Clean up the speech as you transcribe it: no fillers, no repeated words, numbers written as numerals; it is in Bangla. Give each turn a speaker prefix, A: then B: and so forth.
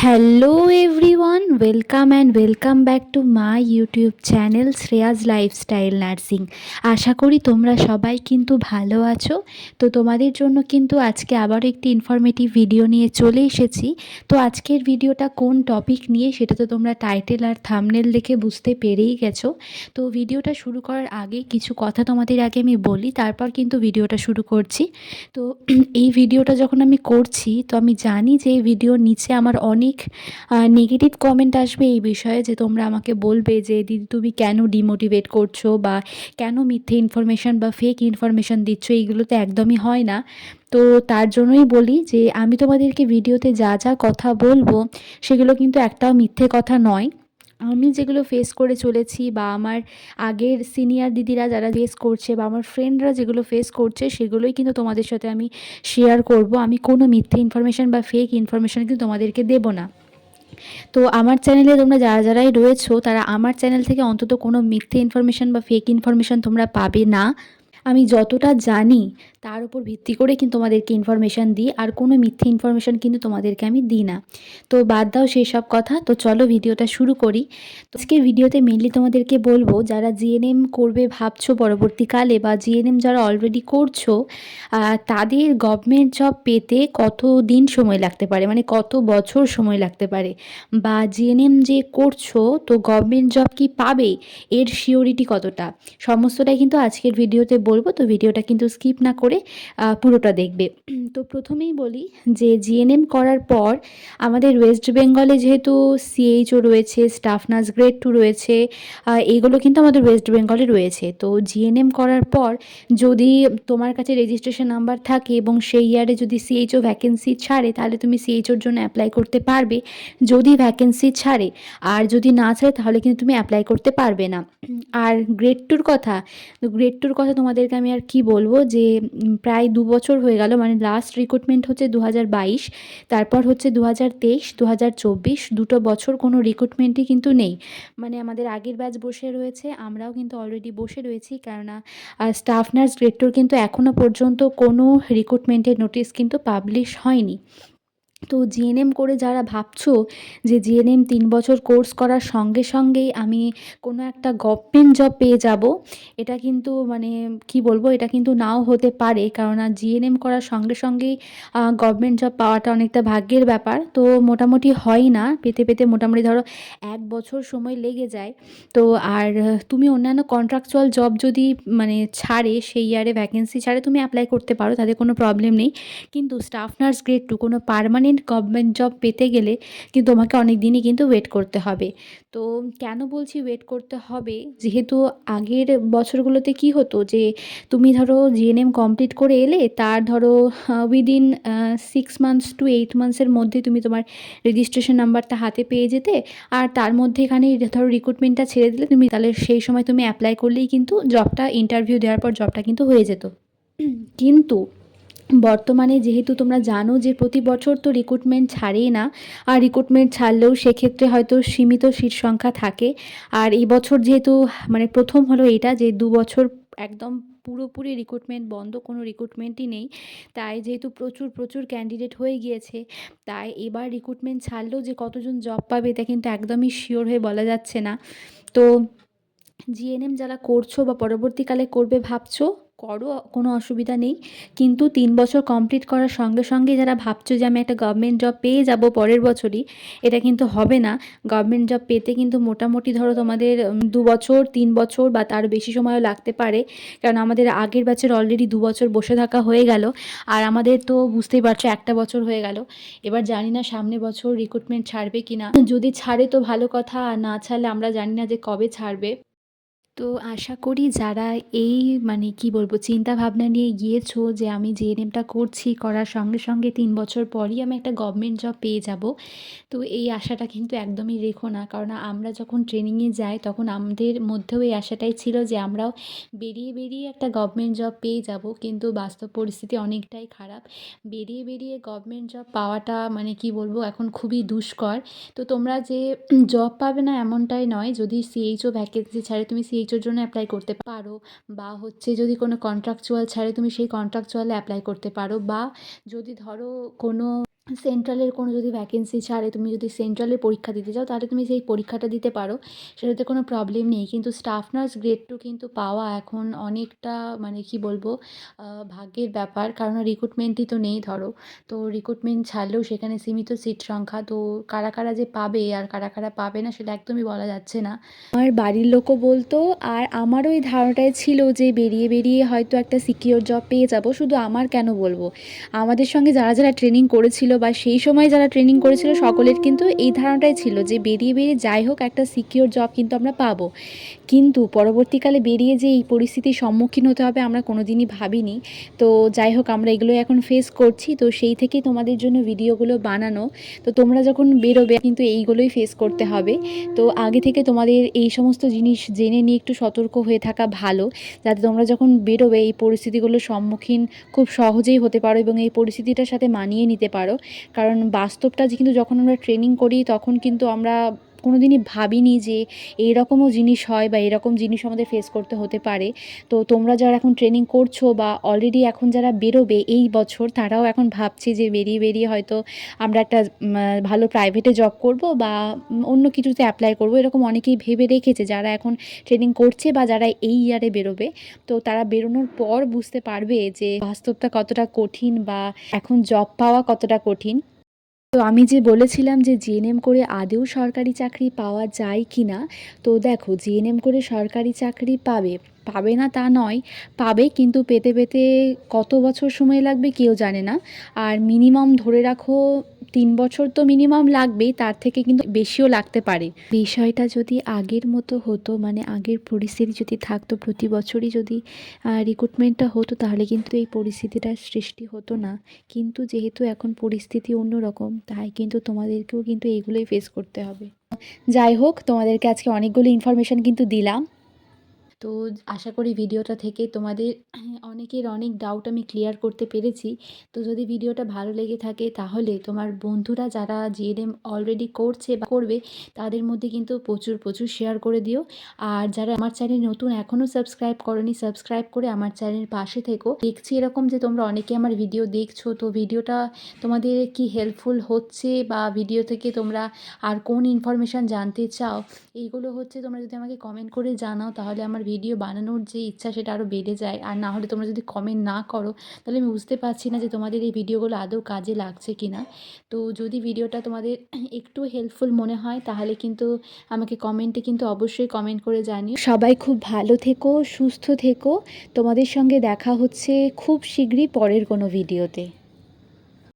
A: Hello everyone, welcome and welcome back to my YouTube channel Shreya's lifestyle nursing. আশা করি তোমরা সবাই কিন্তু ভালো আছো। তো তোমাদের জন্য কিন্তু আজকে আবার একটি ইনফরমেটিভ ভিডিও নিয়ে চলে এসেছি। তো আজকের ভিডিওটা কোন টপিক নিয়ে সেটা তো তোমরা টাইটেল আর থাম্বনেল দেখে বুঝতে পেরেই গেছো। তো ভিডিওটা শুরু করার আগে কিছু কথা তোমাদের আগে আমি বলি, তারপর কিন্তু ভিডিওটা শুরু করছি। তো এই ভিডিওটা যখন আমি করছি, তো আমি জানি যে এই ভিডিওর নিচে আমার অনেক নেগেটিভ কমেন্ট আসবে এই বিষয়ে, যে তোমরা আমাকে বলবে যে দিদি তুমি কেন ডিমোটিভেট করছো বা কেন মিথ্যে ইনফরমেশান বা ফেক ইনফরমেশান দিচ্ছ, এইগুলো তো একদমই হয় না। তো তার জন্যই বলি যে আমি তোমাদেরকে ভিডিওতে যা যা কথা বলবো সেগুলো কিন্তু একটাও মিথ্যে কথা নয়। আমি যেগুলো ফেস করে চলেছি বা আমার আগের সিনিয়র দিদিরা যারা ফেস করছে বা আমার ফ্রেন্ডরা যেগুলো ফেস করছে সেগুলোই কিন্তু তোমাদের সাথে আমি শেয়ার করব। আমি কোনো মিথ্যে ইনফরমেশান বা ফেক ইনফরমেশান কিন্তু তোমাদেরকে দেবো না। তো আমার চ্যানেলে তোমরা যারাই রয়েছো তারা আমার চ্যানেল থেকে অন্তত কোনো মিথ্যে ইনফরমেশান বা ফেক ইনফরমেশান তোমরা পাবে না। আমি যতটা জানি তার উপর ভিত্তি করে কিন্তু তোমাদেরকে ইনফরমেশান দিই, আর কোনো মিথ্যে ইনফরমেশান কিন্তু তোমাদেরকে আমি দিই না। তো বাদ দাও সেই সব কথা, তো চলো ভিডিওটা শুরু করি। তো আজকের ভিডিওতে মেনলি তোমাদেরকে বলবো, যারা জিএনএম করবে ভাবছো পরবর্তীকালে বা জিএনএম যারা অলরেডি করছো, তাদের গভর্নমেন্ট জব পেতে কত দিন সময় লাগতে পারে, মানে কত বছর সময় লাগতে পারে, বা জিএনএম যে করছো তো গভর্নমেন্ট জব কি পাবে এর শিওরিটি কতটা, সমস্তটাই কিন্তু আজকের ভিডিওতে বলবো। তো ভিডিওটা কিন্তু স্কিপ না করে পুরোটা দেখবে। তো প্রথমেই বলি যে জিএনএম করার পর আমাদের ওয়েস্ট বেঙ্গলে যেহেতু সিএইচও রয়েছে, স্টাফ নার্স গ্রেড 2 রয়েছে, এইগুলো কিন্তু আমাদের ওয়েস্ট বেঙ্গলে রয়েছে। তো জিএনএম করার পর যদি তোমার কাছে রেজিস্ট্রেশন নাম্বার থাকে এবং সেই ইয়ারে যদি সিএইচও ভ্যাকেন্সি ছাড়ে, তাহলে তুমি সিএইচওর জন্য অ্যাপ্লাই করতে পারবে যদি ভ্যাকেন্সি ছাড়ে। আর যদি না ছাড়ে তাহলে কিন্তু তুমি অ্যাপ্লাই করতে পারবে না। আর গ্রেড টুর কথা, তো গ্রেড টুর কথা তোমাদেরকে আমি আর কি বলবো, যে প্রায় 2 বছর হয়ে গেল, মানে লাস্ট রিক্রুটমেন্ট হচ্ছে 2022, তারপর হচ্ছে 2023, 2024, 2 বছর কোনো রিক্রুটমেন্টই কিন্তু নেই। মানে আমাদের আগের ব্যাচ বসে রয়েছে, আমরাও কিন্তু অলরেডি বসে রয়েছি, কেননা স্টাফ নার্স গ্রেড টুর কিন্তু এখনও পর্যন্ত কোনো রিক্রুটমেন্টের নোটিশ কিন্তু পাবলিশ হয়নি। তো জিএনএম করে যারা ভাবছো যে জিএনএম 3 বছর কোর্স করার সঙ্গে সঙ্গেই আমি কোনো একটা গভর্নমেন্ট জব পেয়ে যাব, এটা কিন্তু মানে কি বলবো, এটা কিন্তু নাও হতে পারে। কেননা জিএনএম করার সঙ্গে সঙ্গেই গভর্নমেন্ট জব পাওয়াটা অনেকটা ভাগ্যের ব্যাপার। তো মোটামুটি হয় না, পেতে পেতে মোটামুটি ধরো 1 বছর সময় লেগে যায়। তো আর তুমি অন্যান্য কন্ট্রাকচুয়াল জব যদি মানে ছাড়ে, সেই ইয়ারে ভ্যাকেন্সি ছাড়ে, তুমি অ্যাপ্লাই করতে পারো, তাতে কোনো প্রবলেম নেই। কিন্তু স্টাফ নার্স গ্রেড 2 কোনো পার্মানেন্ট গভর্নমেন্ট জব পেতে গেলে কিন্তু তোমাকে অনেক দিনই কিন্তু ওয়েট করতে হবে। তো কেন বলছি ওয়েট করতে হবে, যেহেতু আগের বছরগুলোতে কি হতো যে তুমি ধরো জিএনএম কমপ্লিট করে এলে, তার ধরো উইদিন 6 মান্থস টু 8 মান্থসের মধ্যে তুমি তোমার রেজিস্ট্রেশন নাম্বারটা হাতে পেয়ে যেতে। আর তার মধ্যে এখানে ধরো রিক্রুটমেন্টটা ছেড়ে দিলে তুমি, তাহলে সেই সময় তুমি অ্যাপ্লাই করলেই কিন্তু জবটা, ইন্টারভিউ দেওয়ার পর জবটা কিন্তু হয়ে যেত। কিন্তু বর্তমানে যেহেতু তোমরা জানো যে প্রতি বছর তো রিক্রুটমেন্ট ছাড়েই না, আর রিক্রুটমেন্ট ছাড়লেও সেক্ষেত্রে হয়তো সীমিত সিট সংখ্যা থাকে। আর এই বছর যেহেতু মানে প্রথম হলো এটা যে 2 বছর একদম পুরোপুরি রিক্রুটমেন্ট বন্ধ, কোনো রিক্রুটমেন্টই নেই। তাই যেহেতু প্রচুর প্রচুর ক্যান্ডিডেট হয়ে গিয়েছে, তাই এবার রিক্রুটমেন্ট ছাড়লেও যে কতজন জব পাবে এটা কিন্তু একদমই শিওর হয়ে বলা যাচ্ছে না। তো জিএনএম যারা করছো বা পরবর্তীকালে করবে ভাবছো, করো, কোনো অসুবিধা নেই। কিন্তু 3 বছর কমপ্লিট করার সঙ্গে সঙ্গে যারা ভাবছো যে আমি একটা গভর্নমেন্ট জব পেয়ে যাব পরের বছরই, এটা কিন্তু হবে না। গভর্নমেন্ট জব পেতে কিন্তু মোটামুটি ধরো তোমাদের 2 বছর, 3 বছর বা তার বেশি সময়ও লাগতে পারে। কারণ আমাদের আগের ব্যাচের অলরেডি 2 বছর বসে থাকা হয়ে গেল, আর আমাদের তো বুঝতেই পারছো একটা বছর হয়ে গেল। এবার জানি না সামনে বছর রিক্রুটমেন্ট ছাড়বে কিনা, যদি ছাড়ে তো ভালো কথা, আর না ছাড়লে আমরা জানি না যে কবে ছাড়বে। তো আশা করি যারা এই মানে কি বলবো চিন্তা ভাবনা নিয়ে গিয়েছো যে আমি জিএনএমটা করছি, করার সঙ্গে সঙ্গে 3 বছর পরই আমি একটা গভর্নমেন্ট জব পেয়ে যাব, তো এই আশাটা কিন্তু একদমই রেখো না। কারণ আমরা যখন ট্রেনিংয়ে যাই তখন আমাদের মধ্যেও এই আশাটাই ছিল যে আমরাও বেরিয়ে বেরিয়ে একটা গভর্নমেন্ট জব পেয়ে যাব, কিন্তু বাস্তব পরিস্থিতি অনেকটাই খারাপ। বেরিয়ে বেরিয়ে গভর্নমেন্ট জব পাওয়াটা মানে কি বলবো এখন খুবই দুষ্কর। তো তোমরা যে জব পাবে না এমনটাই নয়, যদি সিএইচও ভ্যাকেন্সি ছাড়ে তুমি সিএইচওর জন্য অ্যাপ্লাই করতে পারো, বা হচ্ছে যদি কোনো কন্ট্রাকচুয়াল ছাড়ে তুমি সেই কন্ট্রাকচুয়ালে অ্যাপ্লাই করতে পারো, বা যদি ধরো কোনো সেন্ট্রালের কোনো যদি ভ্যাকেন্সি ছাড়ে, তুমি যদি সেন্ট্রালের পরীক্ষা দিতে চাও তাহলে তুমি সেই পরীক্ষাটা দিতে পারো, সেটাতে কোনো প্রবলেম নেই। কিন্তু স্টাফ নার্স গ্রেড 2 কিন্তু পাওয়া এখন অনেকটা মানে কি বলবো, ভাগ্যের ব্যাপার। কারণ রিক্রুটমেন্টই তো নেই ধরো। তো রিক্রুটমেন্ট ছাড়লেও সেখানে সীমিত সিট সংখ্যা। তো কারা, কারা যে পাবে আর কারা, কারা পাবে না সেটা একদমই বলা যাচ্ছে না। আমার বাড়ির লোকও বলতো, আর আমারও এই ধারণাটাই ছিল যে বেরিয়ে, বেরিয়ে হয়তো একটা সিকিউর জব পেয়ে যাবো। শুধু আমার কেন বলবো, আমাদের সঙ্গে যারা, যারা ট্রেনিং করেছিল বা সেই সময় যারা ট্রেনিং করেছিল সকলের কিন্তু এই ধারণাটাই ছিল যে বেরিয়ে, বেরিয়ে যাই হোক একটা সিকিউর জব কিন্তু আমরা পাবো। কিন্তু পরবর্তীকালে বেরিয়ে যে এই পরিস্থিতির সম্মুখীন হতে হবে আমরা কোনোদিনই ভাবিনি। তো যাই হোক আমরা এগুলো এখন ফেস করছি। তো সেই থেকেই তোমাদের জন্য ভিডিওগুলো বানানো। তো তোমরা যখন বেরোবে কিন্তু এইগুলোই ফেস করতে হবে। তো আগে থেকে তোমাদের এই সমস্ত জিনিস জেনে নিয়ে একটু সতর্ক হয়ে থাকা ভালো, যাতে তোমরা যখন বেরোবে এই পরিস্থিতিগুলোর সম্মুখীন খুব সহজেই হতে পারো এবং এই পরিস্থিতিটার সাথে মানিয়ে নিতে পারো। কারণ বাস্তবটা যে কিন্তু যখন আমরা ট্রেনিং করি তখন কিন্তু আমরা কোনোদিনই ভাবিনি যে এইরকমও জিনিস হয় বা এরকম জিনিস আমাদের ফেস করতে হতে পারে। তো তোমরা যারা এখন ট্রেনিং করছো বা অলরেডি এখন যারা বেরোবে এই বছর, তারাও এখন ভাবছে যে বেরিয়ে, বেরিয়ে হয়তো আমরা একটা ভালো প্রাইভেটে জব করব বা অন্য কিছুতে অ্যাপ্লাই করব। এরকম অনেকেই ভেবে রেখেছে যারা এখন ট্রেনিং করছে বা যারা এই ইয়ারে বেরোবে। তো তারা বেরোনোর পর বুঝতে পারবে যে বাস্তবটা কতটা কঠিন বা এখন জব পাওয়া কতটা কঠিন। তো আমি যে বলেছিলাম যে জিএনএম করে আদৌ সরকারি চাকরি পাওয়া যায় কি না, তো দেখো জিএনএম করে সরকারি চাকরি পাবে, পাবে না তা নয়, পাবে, কিন্তু পেতে পেতে কত বছর সময় লাগবে কেউ জানে না। আর মিনিমাম ধরে রাখো 3 বছর তো মিনিমাম লাগবেই, তার থেকে কিন্তু বেশিও লাগতে পারে। বিষয়টা যদি আগের মতো হতো, মানে আগের পরিস্থিতি যদি থাকতো, প্রতি বছরই যদি রিক্রুটমেন্টটা হতো, তাহলে কিন্তু এই পরিস্থিতিটার সৃষ্টি হতো না। কিন্তু যেহেতু এখন পরিস্থিতি অন্যরকম, তাই কিন্তু তোমাদেরকেও কিন্তু এইগুলোই ফেস করতে হবে। যাই হোক, তোমাদেরকে আজকে অনেকগুলো ইনফরমেশান কিন্তু দিলাম। তো আশা করি ভিডিওটা থেকে তোমাদের অনেকের অনেক ডাউট আমি ক্লিয়ার করতে পেরেছি। তো যদি ভিডিওটা ভালো লেগে থাকে তাহলে তোমার বন্ধুরা যারা জিএনএম অলরেডি করছে বা করবে তাদের মধ্যে কিন্তু প্রচুর, প্রচুর শেয়ার করে দিও। আর যারা আমার চ্যানেল নতুন এখনও সাবস্ক্রাইব করোনি, সাবস্ক্রাইব করে আমার চ্যানেলের পাশে থেকো। দেখছি এরকম যে তোমরা অনেকে আমার ভিডিও দেখছো, তো ভিডিওটা তোমাদের কি হেল্পফুল হচ্ছে বা ভিডিও থেকে তোমরা আর কোন ইনফরমেশান জানতে চাও, এইগুলো হচ্ছে তোমরা যদি আমাকে কমেন্ট করে জানাও তাহলে আমার ভিডিও বানানোর যে ইচ্ছা সেটা আরও বেড়ে যায়। আর না হলে তোমরা যদি কমেন্ট না করো তাহলে আমি বুঝতে পারছি না যে তোমাদের এই ভিডিওগুলো আদৌ কাজে লাগছে কি না। তো যদি ভিডিওটা তোমাদের একটু হেল্পফুল মনে হয় তাহলে কিন্তু আমাকে কমেন্টে কিন্তু অবশ্যই কমেন্ট করে জানিও। সবাই খুব ভালো থেকো, সুস্থ থেকো। তোমাদের সঙ্গে দেখা হচ্ছে খুব শীঘ্রই পরের কোনো ভিডিওতে।